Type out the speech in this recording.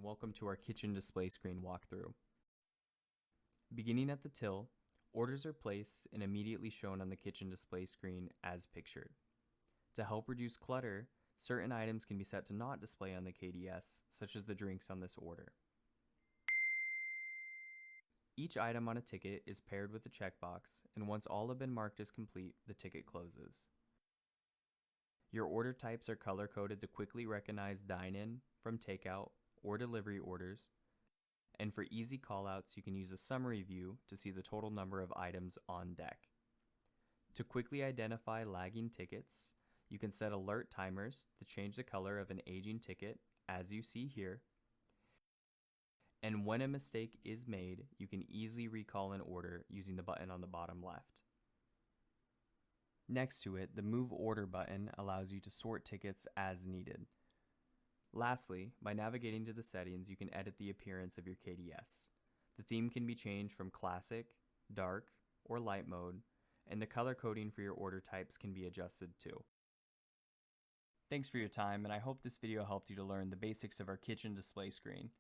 and welcome to our kitchen display screen walkthrough. Beginning at the till, orders are placed and immediately shown on the kitchen display screen as pictured. To help reduce clutter, certain items can be set to not display on the KDS, such as the drinks on this order. Each item on a ticket is paired with a checkbox, and once all have been marked as complete, the ticket closes. Your order types are color-coded to quickly recognize dine-in from takeout or delivery orders, and for easy callouts, you can use a summary view to see the total number of items on deck. To quickly identify lagging tickets, you can set alert timers to change the color of an aging ticket, as you see here. And when a mistake is made, you can easily recall an order using the button on the bottom left. Next to it, the Move Order button allows you to sort tickets as needed. Lastly, by navigating to the settings, you can edit the appearance of your KDS. The theme can be changed from classic, dark, or light mode, and the color coding for your order types can be adjusted too. Thanks for your time, and I hope this video helped you to learn the basics of our kitchen display screen.